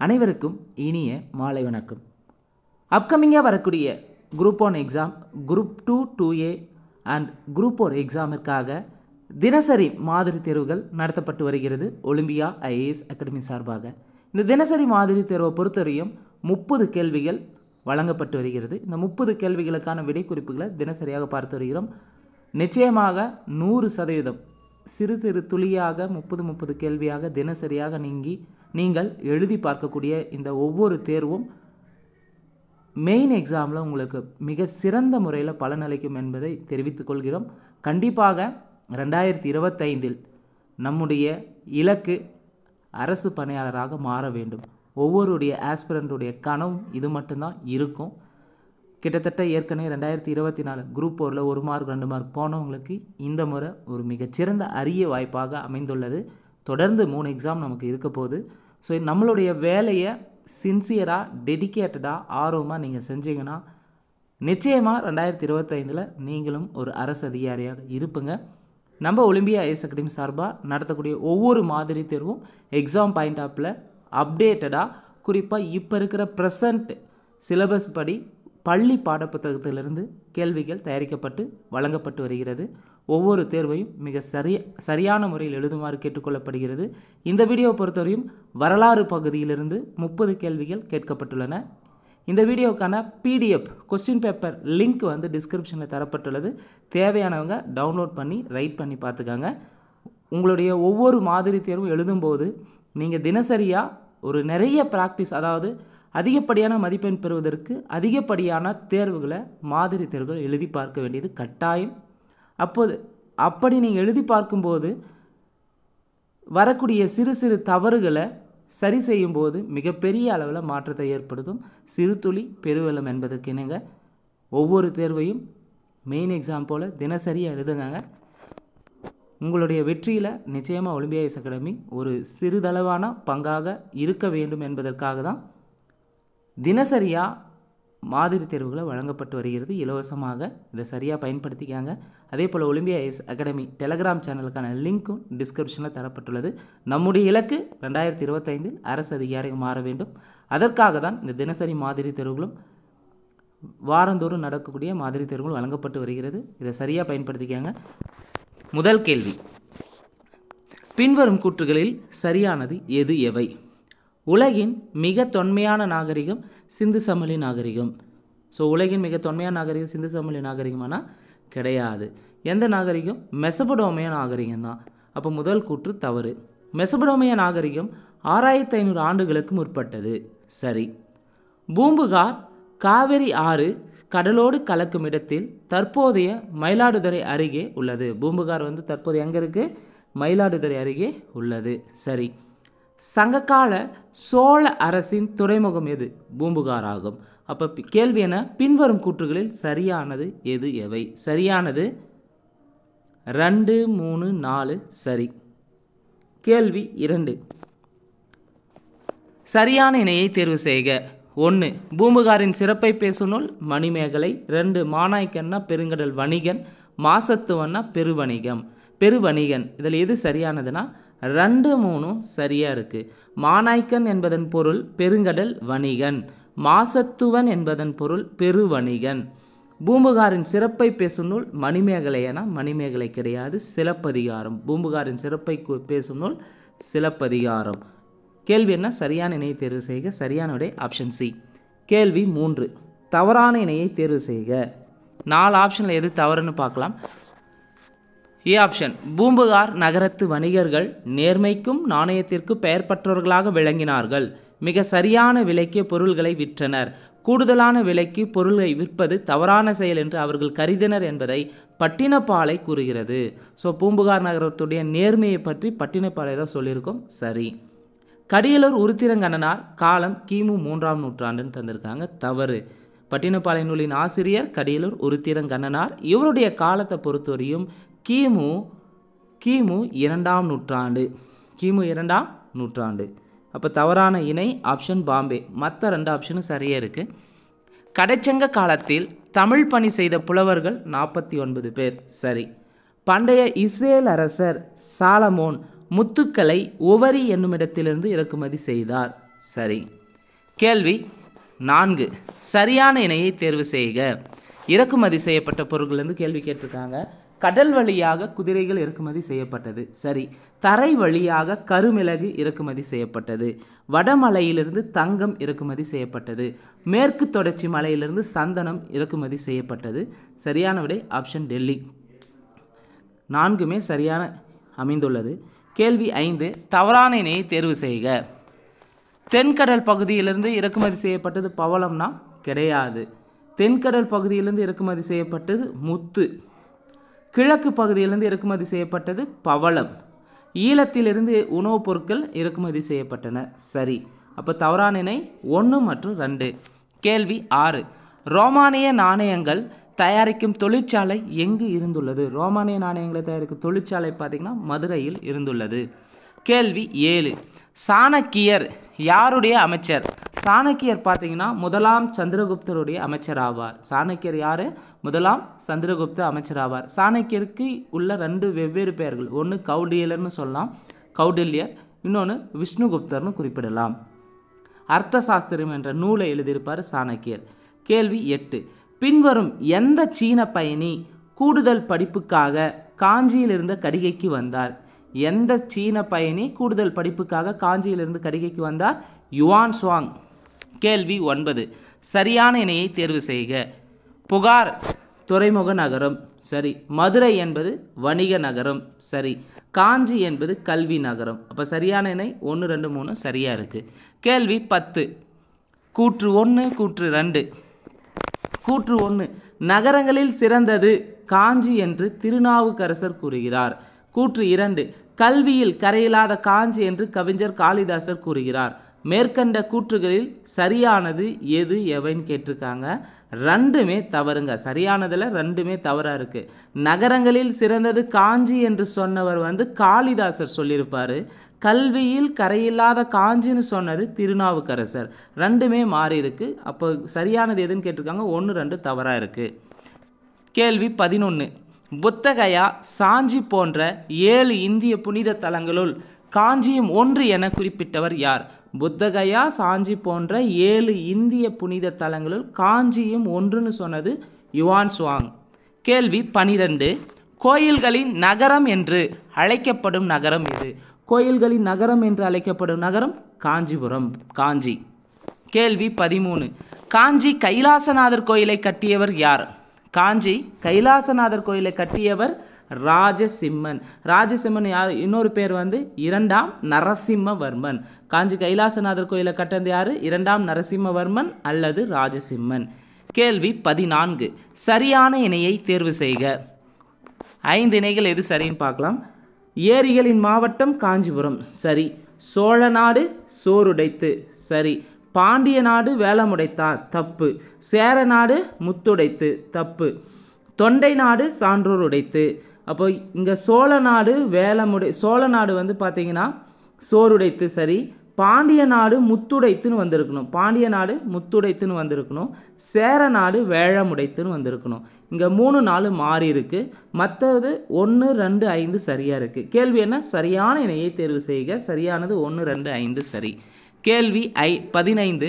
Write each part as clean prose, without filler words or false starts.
அனைவருக்கும் இனிய மாலை வணக்கம். அப்கமிங்காக வரக்கூடிய group 1 exam, group 2 2A and group 4 எக்ஸாமிற்காக தினசரி மாதிரி தேர்வுகள் நடத்தப்பட்டு வருகிறது ஒலிம்பியா ஐஏஎஸ் அகாடமி சார்பாக. இந்த தினசரி மாதிரி தேர்வை பொறுத்தவரையும் 30 கேள்விகள் வழங்கப்பட்டு வருகிறது. இந்த 30 கேள்விகளுக்கான விடை குறிப்புகளை தினசரியாக பார்த்து வருகிறோம். நிச்சயமாக 100% சிறு சிறு துளியாக 30 கேள்வியாக தினசரியாக நீங்கள் எழுதி பார்க்கக்கூடிய இந்த ஒவ்வொரு தேர்வும் மெயின் எக்ஸாமில் உங்களுக்கு மிக சிறந்த முறையில் பலனளிக்கும் என்பதை தெரிவித்துக் கொள்கிறோம். கண்டிப்பாக 2025 நம்முடைய இலக்கு அரசு பணியாளராக மாற வேண்டும். ஒவ்வொருடைய ஆஸ்பிரண்ட்டுடைய கனவும் இது மட்டும்தான் இருக்கும். கிட்டத்தட்ட ஏற்கனவே 2024 குரூப் 4ல் 1 மார்க் 2 மார்க் போனவங்களுக்கு இந்த முறை ஒரு மிகச்சிறந்த அரிய வாய்ப்பாக அமைந்துள்ளது. தொடர்ந்து 3 எக்ஸாம் நமக்கு இருக்க போகுது. ஸோ நம்மளுடைய வேலையை சின்சியராக டெடிக்கேட்டடாக ஆர்வமாக நீங்கள் செஞ்சீங்கன்னா நிச்சயமாக 2025 நீங்களும் ஒரு அரசு அதிகாரியாக இருப்பீங்க. நம்ம ஒலிம்பியா ஐஏஎஸ் அகாடமி சார்பாக நடத்தக்கூடிய ஒவ்வொரு மாதிரி தேர்வும் எக்ஸாம் பாயிண்ட் ஆஃபில் அப்டேட்டடாக, குறிப்பாக இப்போ இருக்கிற ப்ரெசண்ட் சிலபஸ் படி பள்ளி பாடப்புத்தகத்திலிருந்து கேள்விகள் தயாரிக்கப்பட்டு வழங்கப்பட்டு வருகிறது. ஒவ்வொரு தேர்வையும் மிக சரியான முறையில் எழுதுமாறு கேட்டுக்கொள்ளப்படுகிறது. இந்த வீடியோவை பொறுத்தவரையும் வரலாறு பகுதியிலிருந்து 30 கேள்விகள் கேட்கப்பட்டுள்ளன. இந்த வீடியோக்கான PDF கொஸ்டின் பேப்பர் லிங்க் டிஸ்கிரிப்ஷனில் தரப்பட்டுள்ளது. தேவையானவங்க டவுன்லோட் பண்ணி ரைட் பண்ணி பார்த்துக்காங்க. உங்களுடைய ஒவ்வொரு மாதிரி தேர்வும் எழுதும்போது நீங்கள் தினசரியாக ஒரு நிறைய ப்ராக்டிஸ், அதாவது அதிகப்படியான மதிப்பெண் பெறுவதற்கு அதிகப்படியான தேர்வுகளை மாதிரி தேர்வுகள் எழுதி பார்க்க வேண்டியது கட்டாயம். அப்படி நீங்கள் எழுதி பார்க்கும்போது வரக்கூடிய சிறு சிறு தவறுகளை சரி செய்யும்போது மிகப்பெரிய அளவில் மாற்றத்தை ஏற்படுத்தும். சிறு துளி பெருவெள்ளம் என்பதற்கு இணங்க ஒவ்வொரு தேர்வையும் மெயின் எக்ஸாம் போல் தினசரியாக எழுதுங்க. உங்களுடைய வெற்றியில் நிச்சயமாக ஒலிம்பியா ஐஏஎஸ் அகாடமி ஒரு சிறிதளவான பங்காக இருக்க வேண்டும் என்பதற்காக தான் தினசரியாக மாதிரி தேர்வுகளை வழங்கப்பட்டு வருகிறது இலவசமாக. இதை சரியாக பயன்படுத்திக்காங்க. அதே போல் ஒலிம்பியா ஐஏஎஸ் அகாடமி டெலகிராம் சேனலுக்கான லிங்க்கும் டிஸ்கிரிப்ஷனில் தரப்பட்டுள்ளது. நம்முடைய இலக்கு 2025 அரசு அதிகாரியாக மாற வேண்டும். அதற்காக தான் இந்த தினசரி மாதிரி தேர்வுகளும் வாரந்தோறும் நடக்கக்கூடிய மாதிரி தேர்வுகள் வழங்கப்பட்டு வருகிறது. இதை சரியாக பயன்படுத்திக்காங்க. முதல் கேள்வி, பின்வரும் கூற்றுகளில் சரியானது எது எவை? உலகின் மிக தொன்மையான நாகரிகம் சிந்து சமவெளி நாகரிகம். ஸோ உலகின் மிக தொன்மையான நாகரிகம் சிந்து சமவெளி நாகரிகமானால் கிடையாது. எந்த நாகரிகம்? மெசபடோமியா நாகரிகம் தான். அப்போ முதல் கூற்று தவறு. மெசபடோமியா நாகரிகம் 6500 ஆண்டுகளுக்கு முற்பட்டது. சரி. பூம்புகார் காவிரி ஆறு கடலோடு கலக்கும் இடத்தில் தற்போதைய மயிலாடுதுறை அருகே உள்ளது. பூம்புகார் தற்போது எங்கே இருக்குது? மயிலாடுதுறை அருகே உள்ளது. சரி. சங்ககால சோழ அரசின் துறைமுகம் எது? பூம்புகார் ஆகும். அப்போ கேள்வி என்ன? பின்வரும் கூற்றுகளில் சரியானது எது எவை? சரியானது 2, 3, 4. சரி. கேள்வி 2, சரியான இணையை தேர்வு செய்க. 1 பூம்புகாரின் சிறப்பை பேசும் நூல் மணிமேகலை. 2 மாநாய்க்கன்னா பெருங்கடல் வணிகன், மாசத்துவன்னா பெருவணிகன். இதில் எது சரியானதுன்னா 2, 3 சரியாக இருக்குது. மாநாய்க்கன் என்பதன் பொருள் பெருங்கடல் வணிகன், மாசத்துவன் என்பதன் பொருள் பெருவணிகன். பூம்புகாரின் சிறப்பை பேசும் நூல் மணிமேகலைனா மணிமேகலை கிடையாது, சிலப்பதிகாரம். பூம்புகாரின் சிறப்பை பேசும் நூல் சிலப்பதிகாரம். கேள்வி என்ன? சரியான இணையை தேர்வு செய்க. சரியான விடை ஆப்ஷன் சி. கேள்வி 3, தவறான இணையை தேர்வு செய்க. 4 ஆப்ஷனில் எது தவறுன்னு பார்க்கலாம். ஏ ஆப்ஷன், பூம்புகார் நகரத்து வணிகர்கள் நேர்மைக்கும் நாணயத்திற்கும் பெயர் பெற்றவர்களாக விளங்கினார்கள். மிக சரியான விலைக்கு பொருள்களை விற்றனர். கூடுதலான விலைக்கு பொருளை விற்பது தவறான செயல் என்று அவர்கள் கருதினர் என்பதை பட்டினப்பாலை கூறுகிறது. ஸோ பூம்புகார் நகரத்துடைய நேர்மையை பற்றி பட்டினப்பாலை தான் சொல்லியிருக்கோம். சரி. கடியலூர் உருத்திரங்கண்ணனார் காலம் கிமு 3ஆம் நூற்றாண்டுன்னு தந்திருக்காங்க. தவறு. பட்டினப்பாலை நூலின் ஆசிரியர் கடியலூர் உருத்திரங்கண்ணனார். இவருடைய காலத்தை பொறுத்தவரையும் கிமு 2ஆம் நூற்றாண்டு. கிமு 2ஆம் நூற்றாண்டு. அப்போ தவறான இணை ஆப்ஷன் பாம்பே. மற்ற 2 ஆப்ஷனும் சரியாக இருக்குது. கடைச்சங்க காலத்தில் தமிழ் பணி செய்த புலவர்கள் 49 பேர். சரி. பண்டைய இஸ்ரேல் அரசர் சாலமோன் முத்துக்களை ஒவரி என்னுமிடத்திலிருந்து இறக்குமதி செய்தார். சரி. கேள்வி 4 சரியான இணையை தேர்வு செய்க. இறக்குமதி செய்யப்பட்ட பொருட்கள்லேருந்து கேள்வி கேட்டிருக்காங்க. கடல் வழியாக குதிரைகள் இறக்குமதி செய்யப்பட்டது, சரி. தரை வழியாக கருமிளகு இறக்குமதி செய்யப்பட்டது. வடமலையிலிருந்து தங்கம் இறக்குமதி செய்யப்பட்டது. மேற்கு தொடர்ச்சி மலையிலிருந்து சந்தனம் இறக்குமதி செய்யப்பட்டது. சரியான விடை ஆப்ஷன் டெல்லி. 4மே சரியான அமைந்துள்ளது. கேள்வி 5 தவறான இணையை தேர்வு செய்க. தென்கடல் பகுதியிலிருந்து இறக்குமதி செய்யப்பட்டது பவளம்னா கிடையாது. தென்கடல் பகுதியிலிருந்து இறக்குமதி செய்யப்பட்டது முத்து. கிழக்கு பகுதியிலிருந்து இறக்குமதி செய்யப்பட்டது பவளம். ஈழத்திலிருந்து உணவுப் பொருட்கள் இறக்குமதி செய்யப்பட்டன, சரி. அப்போ தவறான இணை 1 மற்றும் 2. கேள்வி 6 ரோமானிய நாணயங்கள் தயாரிக்கும் தொழிற்சாலை எங்கு இருந்துள்ளது? ரோமானிய நாணயங்களை தயாரிக்கும் தொழிற்சாலை பார்த்திங்கன்னா மதுரையில் இருந்துள்ளது. கேள்வி 7 சாணக்கியர் யாருடைய அமைச்சர்? சாணக்கியர் பார்த்தீங்கன்னா முதலாம் சந்திரகுப்தருடைய அமைச்சர் ஆவார். சாணக்கியர் யார்? முதலாம் சந்திரகுப்த அமைச்சர் ஆவார். சாணக்கியருக்கு உள்ள 2 வெவ்வேறு பெயர்கள், ஒன்று கௌடில்யர்னு சொல்லலாம், கௌடில்யர், இன்னொன்று விஷ்ணுகுப்தர்னு குறிப்பிடலாம். அர்த்த சாஸ்திரம் என்ற நூலை எழுதியிருப்பார் சாணக்கியர். கேள்வி 8 பின்வரும் எந்த சீன பயணி கூடுதல் படிப்புக்காக காஞ்சியில் இருந்த கடிகைக்கு வந்தார்? எந்த சீன பயணி கூடுதல் படிப்புக்காக காஞ்சியிலிருந்து கடிகைக்கு வந்தார்? Yuan Chwang. கேள்வி 9 சரியான இணையை தேர்வு செய்க. புகார் துறைமுக நகரம், சரி. மதுரை என்பது வணிக நகரம், சரி. காஞ்சி என்பது கல்வி நகரம். அப்போ சரியான இணை 1, 2, 3 சரியாக இருக்குது. கேள்வி 10 கூற்று 1 கூற்று 2. கூற்று 1 நகரங்களில் சிறந்தது காஞ்சி என்று திருநாவுக்கரசர் கூறுகிறார். கூற்று 2 கல்வியில் கரையில்லாத காஞ்சி என்று கவிஞர் காளிதாசர் கூறுகிறார். மேற்கண்ட கூற்றுகளில் சரியானது எது எவைன்னு கேட்டிருக்காங்க. 2மே தவறுங்க. சரியானதில் 2மே தவறாக இருக்குது. நகரங்களில் சிறந்தது காஞ்சி என்று சொன்னவர் காளிதாசர் சொல்லியிருப்பார். கல்வியில் கரையில்லாத காஞ்சின்னு சொன்னது திருநாவுக்கரசர். 2மே மாறி இருக்கு. அப்போ சரியானது எதுன்னு கேட்டிருக்காங்க. 1, 2 தவறாக இருக்குது. கேள்வி 11 புத்தகயா சாஞ்சி போன்ற 7 இந்திய புனித தலங்களுள் காஞ்சியும் ஒன்று என குறிப்பிட்டவர் யார்? புத்தகயா சாஞ்சி போன்ற 7 இந்திய புனித தலங்களுள் காஞ்சியும் ஒன்றுன்னு சொன்னது யுவான் சுவாங். கேள்வி 12 கோயில்களின் நகரம் என்று அழைக்கப்படும் நகரம் எது? கோயில்களின் நகரம் என்று அழைக்கப்படும் நகரம் காஞ்சிபுரம், காஞ்சி. கேள்வி 13 காஞ்சி கைலாசநாதர் கோயிலை கட்டியவர் யார்? காஞ்சி கைலாசநாதர் கோயிலை கட்டியவர் ராஜசிம்மன். ராஜசிம்மன் யார்? இன்னொரு பேர் 2ஆம் நரசிம்மவர்மன். காஞ்சி கைலாசநாதர் கோயிலை கட்டது யார்? 2ஆம் நரசிம்மவர்மன் அல்லது ராஜசிம்மன். கேள்வி 14 சரியான இணையை தேர்வு செய்க. 5 இணைகள் எது சரின்னு பார்க்கலாம். ஏரிகளின் மாவட்டம் காஞ்சிபுரம், சரி. சோழ நாடு சோறுடைத்து, சரி. பாண்டிய நாடு வேலமுடைத்தார், தப்பு. சேர நாடு முத்துடைத்து, தப்பு. தொண்டை நாடு சான்றோர் உடைத்து. அப்போ இங்கே சோழ நாடு சோழ நாடு பார்த்தீங்கன்னா சோறுடைத்து, சரி. பாண்டிய நாடு முத்துடைத்துன்னு வந்திருக்கணும். பாண்டிய நாடு முத்துடைத்துன்னு வந்திருக்கணும். சேர நாடு வேழமுடைத்துன்னு வந்திருக்கணும். இங்கே 3, 4 மாறி இருக்குது. மற்றது 1, 2, 5 சரியாக இருக்குது. கேள்வி என்ன? சரியான இணையை தேர்வு செய்க. சரியானது 1, 2, 5 சரி. கேள்வி 15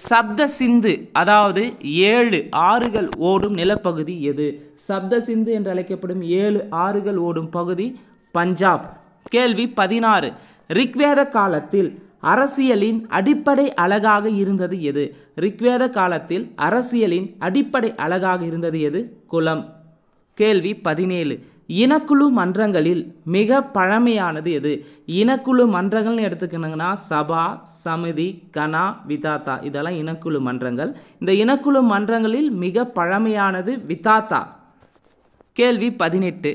சப்த சிந்து அதாவது 7 ஆறுகள் ஓடும் நிலப்பகுதி எது? சப்த சிந்து என்று அழைக்கப்படும் 7 ஆறுகள் ஓடும் பகுதி பஞ்சாப். கேள்வி 16 ரிக்வேத காலத்தில் அரசியலின் அடிப்படை அலகாக இருந்தது எது? ரிக்வேத காலத்தில் அரசியலின் அடிப்படை அலகாக இருந்தது எது? குலம். கேள்வி 17 இனக்குழு மன்றங்களில் மிக பழமையானது எது? இனக்குழு மன்றங்கள்னு எடுத்துக்கணுங்கன்னா சபா, சமிதி, கனா, விதாத்தா இதெல்லாம் இனக்குழு மன்றங்கள். இந்த இனக்குழு மன்றங்களில் மிக பழமையானது விதாத்தா. கேள்வி 18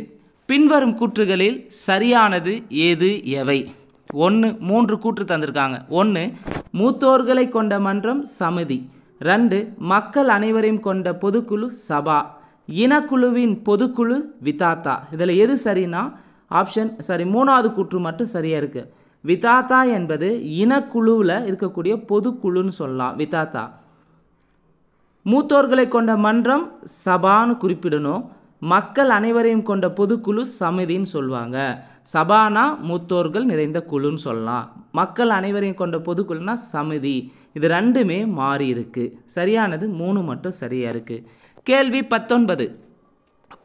பின்வரும் கூற்றுகளில் சரியானது ஏது எவை? 1 3 கூற்று தந்திருக்காங்க. 1 மூத்தோர்களை கொண்ட மன்றம் சமிதி. 2 மக்கள் அனைவரையும் கொண்ட பொதுக்குழு சபா. இனக்குழுவின் பொதுக்குழு விதாத்தா. இதில் எது சரின்னா ஆப்ஷன் சரி 3வது கூற்று மட்டும் சரியாக இருக்குது. விதாத்தா என்பது இனக்குழுவில் இருக்கக்கூடிய பொதுக்குழுன்னு சொல்லலாம். விதாத்தா. மூத்தோர்களை கொண்ட மன்றம் சபான்னு குறிப்பிடணும். மக்கள் அனைவரையும் கொண்ட பொதுக்குழு சமிதின்னு சொல்லுவாங்க. சபானா மூத்தோர்கள் நிறைந்த குழுன்னு சொல்லலாம். மக்கள் அனைவரையும் கொண்ட பொதுக்குழுனா சமிதி. இது ரெண்டுமே மாறி இருக்குது. சரியானது 3 மட்டும் சரியாக இருக்குது. கேள்வி 19.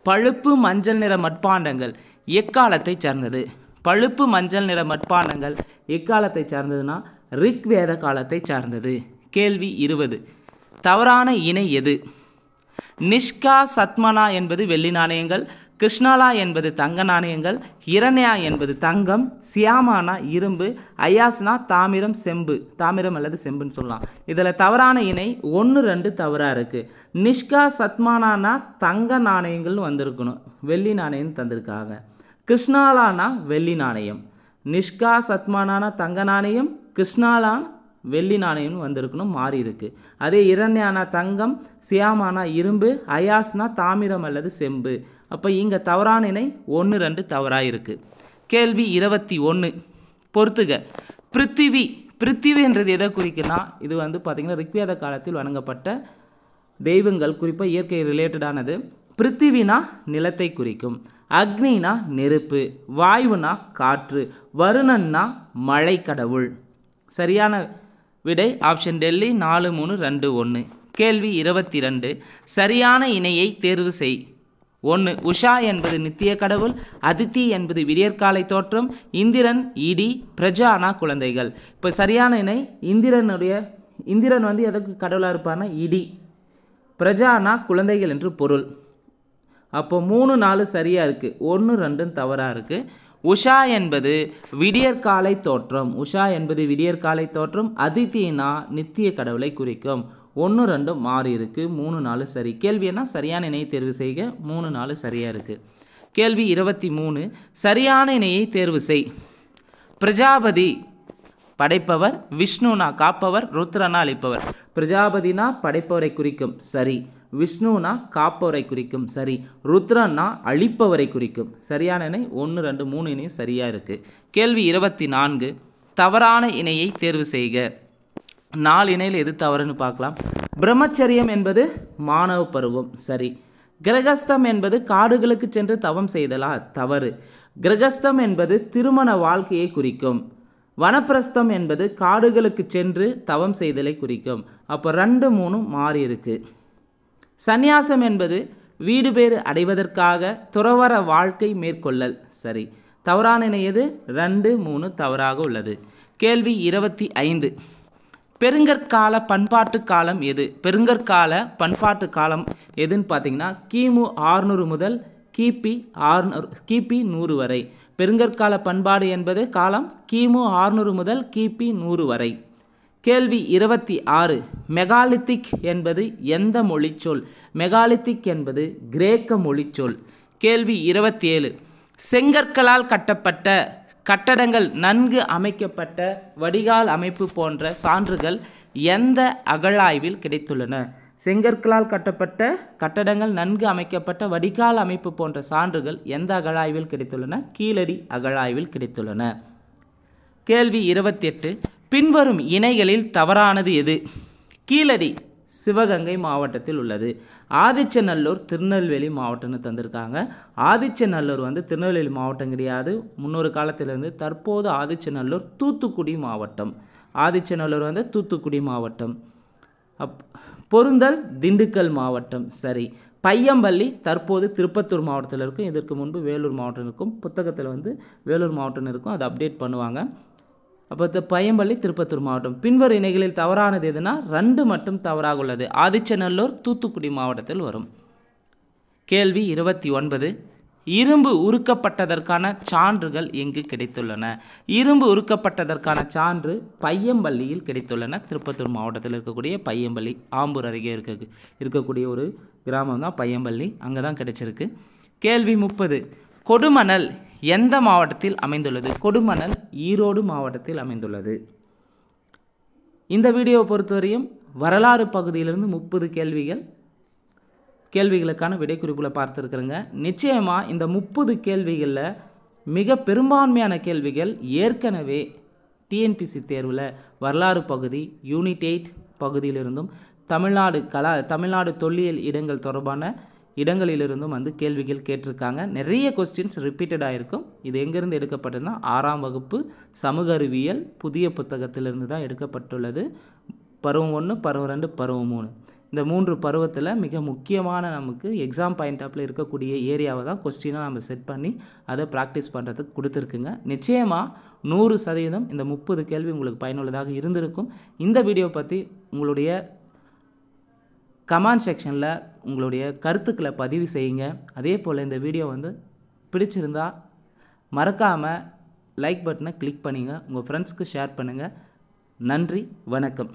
பழுப்பு மஞ்சள் நிற மட்பாண்டங்கள் எக்காலத்தை சார்ந்தது? பழுப்பு மஞ்சள் நிற மட்பாண்டங்கள் எக்காலத்தை சார்ந்ததுன்னா ரிக்வேத காலத்தை சார்ந்தது. கேள்வி 20. தவறான இணை எது? நிஷ்கா சத்மனா என்பது வெள்ளி நாணயங்கள், கிருஷ்ணாலா என்பது தங்க நாணயங்கள், இரண்யா என்பது தங்கம், சியாமானா இரும்பு, அயாஸ்னா தாமிரம் செம்பு. தாமிரம் அல்லது செம்புன்னு சொல்லலாம். இதில் தவறான இணை 1, 2 தவறாக இருக்குது. நிஷ்கா சத்மானானா தங்க நாணயங்கள்னு வந்திருக்கணும், வெள்ளி நாணயம் தந்திருக்காங்க. கிருஷ்ணாலானா வெள்ளி நாணயம். நிஷ்கா சத்மானானா தங்க நாணயம், கிருஷ்ணாலான் வெள்ளி நாணயம்னு வந்திருக்கணும், மாறி இருக்குது. அதே இரண்யானா தங்கம், சியாமானா இரும்பு, அயாஸ்னா தாமிரம் அல்லது செம்பு. அப்போ இங்கே தவறான இணை 1, 2 தவறாக இருக்குது. கேள்வி 21. பொறுத்துக. பிருத்திவி. பிருத்திவின்றது எதை குறிக்குன்னா இது பார்த்திங்கன்னா ரிக்வேத காலத்தில் வணங்கப்பட்ட தெய்வங்கள், குறிப்பாக இயற்கை ரிலேட்டடானது. பிருத்திவினா நிலத்தை குறிக்கும், அக்னினா நெருப்பு, வாயுனா காற்று, வருணன்னா மழை கடவுள். சரியான விடை ஆப்ஷன் டெல்லி 4, 3, 2, 1. கேள்வி 22. சரியான இணையை தேர்வு செய். 1. உஷா என்பது நித்திய கடவுள், அதித்தி என்பது விடியற்காலை தோற்றம், இந்திரன் இடி, பிரஜானா குழந்தைகள். இப்போ சரியான இணை இந்திரன் எதற்கு கடவுளாக இருப்பார்னா இடி, பிரஜானா குழந்தைகள் என்று பொருள். அப்போ 3, 4 சரியாக இருக்குது, 1, 2 தவறாக இருக்குது. உஷா என்பது விடியற்காலை தோற்றம். உஷா என்பது விடியற்காலை தோற்றம். அதித்தினா நித்திய கடவுளை குறிக்கும். 1, 2 மாறி இருக்குது, 3, 4 சரி. கேள்வி என்ன? சரியான இணையை தேர்வு செய்க. 3, 4 சரியாக இருக்குது. கேள்வி 23. சரியான இணையை தேர்வு செய். பிரஜாபதி படைப்பவர், விஷ்ணுனா காப்பவர், ருத்ரனா அளிப்பவர். பிரஜாபதினா படைப்பவரை குறிக்கும், சரி. விஷ்ணுனா காப்பவரை குறிக்கும், சரி. ருத்ரன்னா அழிப்பவரை குறிக்கும். சரியான இணை 1, 2, 3 இணையும் சரியாக இருக்குது. கேள்வி 24. தவறான இணையை தேர்வு செய்க. 4 இணையில் எது தவறுன்னு பார்க்கலாம். பிரம்மச்சரியம் என்பது மாணவ பருவம், சரி. கிரகஸ்தம் என்பது காடுகளுக்கு சென்று தவம் செய்தலா, தவறு. கிரகஸ்தம் என்பது திருமண வாழ்க்கையை குறிக்கும். வனப்பிரஸ்தம் என்பது காடுகளுக்கு சென்று தவம் செய்தலை குறிக்கும். அப்போ 2, 3 மாறி இருக்கு. சந்நியாசம் என்பது வீடு பேறு அடைவதற்காக துறவற வாழ்க்கை மேற்கொள்ளல், சரி. தவறான இணை எது? 2, 3 தவறாக உள்ளது. கேள்வி 25. பெருங்கற்கால பண்பாட்டு காலம் எது? பெருங்கற்கால பண்பாட்டு காலம் எதுன்னு பார்த்தீங்கன்னா கிமு 600 முதல் கிபி 100 வரை. பெருங்கற்கால பண்பாடு என்பது காலம் கிமு 600 முதல் கிபி 100 வரை. கேள்வி 26. மெகாலித்திக் என்பது எந்த மொழிச்சொல்? மெகாலித்திக் என்பது கிரேக்க மொழிச்சொல். கேள்வி 27. செங்கற்களால் கட்டப்பட்ட கட்டடங்கள், நன்கு அமைக்கப்பட்ட வடிகால் அமைப்பு போன்ற சான்றுகள் எந்த அகழாய்வில் கிடைத்துள்ளன? செங்கற்களால் கட்டப்பட்ட கட்டடங்கள், நன்கு அமைக்கப்பட்ட வடிகால் அமைப்பு போன்ற சான்றுகள் எந்த அகழாய்வில் கிடைத்துள்ளன? கீழடி அகழாய்வில் கிடைத்துள்ளன. கேள்வி 28. பின்வரும் இணைகளில் தவறானது எது? கீழடி சிவகங்கை மாவட்டத்தில் உள்ளது. ஆதிச்சநல்லூர் திருநெல்வேலி மாவட்டம்னு தந்திருக்காங்க. ஆதிச்சநல்லூர் திருநெல்வேலி மாவட்டம் கிடையாது. முன்னொரு காலத்திலிருந்து தற்போது ஆதிச்சநல்லூர் தூத்துக்குடி மாவட்டம். ஆதிச்சநல்லூர் தூத்துக்குடி மாவட்டம். பொருந்தல் திண்டுக்கல் மாவட்டம், சரி. பையம்பள்ளி தற்போது திருப்பத்தூர் மாவட்டத்தில் இருக்கும். இதற்கு முன்பு வேலூர் மாவட்டம் இருக்கும். புத்தகத்தில் வேலூர் மாவட்டம் இருக்கும், அதை அப்டேட் பண்ணுவாங்க. அப்போ பையம்பள்ளி திருப்பத்தூர் மாவட்டம். பின்வரும் இணைகளில் தவறானது எதுனா 2 மட்டும் தவறாக உள்ளது. ஆதிச்சநல்லூர் தூத்துக்குடி மாவட்டத்தில் வரும். கேள்வி 29. இரும்பு உருக்கப்பட்டதற்கான சான்றுகள் எங்கு கிடைத்துள்ளன? இரும்பு உருக்கப்பட்டதற்கான சான்று பையம்பள்ளியில் கிடைத்துள்ளன. திருப்பத்தூர் மாவட்டத்தில் இருக்கக்கூடிய பையம்பள்ளி, ஆம்பூர் அருகே இருக்கக்கூடிய ஒரு கிராமம் தான் பையம்பள்ளி, அங்கே தான் கிடைச்சிருக்கு. கேள்வி 30. கொடுமணல் எந்த மாவட்டத்தில் அமைந்துள்ளது? கொடுமணல் ஈரோடு மாவட்டத்தில் அமைந்துள்ளது. இந்த வீடியோவை பொறுத்தவரையும் வரலாறு பகுதியிலிருந்து 30 கேள்விகளுக்கான விடைக்குறிப்புகளை பார்த்துருக்குறேங்க. நிச்சயமாக இந்த 30 கேள்விகளில் மிக பெரும்பான்மையான கேள்விகள் ஏற்கனவே டிஎன்பிசி தேர்வில் வரலாறு பகுதி யூனிட் 8 பகுதியிலிருந்தும் தமிழ்நாடு தொல்லியல் இடங்கள் தொடர்பான இடங்களிலிருந்தும் வந்து கேள்விகள் கேட்டிருக்காங்க. நிறைய கொஸ்டின்ஸ் ரிப்பீட்டடாக இருக்கும். இது எங்கேருந்து எடுக்கப்பட்டதுன்னா 6ஆம் வகுப்பு சமூக அறிவியல் புதிய புத்தகத்திலிருந்து தான் எடுக்கப்பட்டுள்ளது. பருவம் 1, பருவம் 2, பருவம் 3 இந்த 3 பருவத்தில் மிக முக்கியமான நமக்கு எக்ஸாம் பாயிண்ட் ஆஃப்ல இருக்கக்கூடிய ஏரியாவை தான் கொஸ்டினாக நம்ம செட் பண்ணி அதை ப்ராக்டிஸ் பண்ணுறதுக்கு கொடுத்துருக்குங்க. நிச்சயமாக 100% இந்த 30 கேள்வி உங்களுக்கு பயனுள்ளதாக இருந்திருக்கும். இந்த வீடியோ பற்றி உங்களுடைய கமெண்ட் செக்ஷனில் உங்களுடைய கருத்துக்களை பதிவு செய்யுங்க. அதே போல் இந்த வீடியோ வந்து பிடிச்சிருந்தா மறக்காமல் லைக் பட்டனை கிளிக் பண்ணுங்கள். உங்கள் ஃப்ரெண்ட்ஸ்க்கு ஷேர் பண்ணுங்கள். நன்றி, வணக்கம்.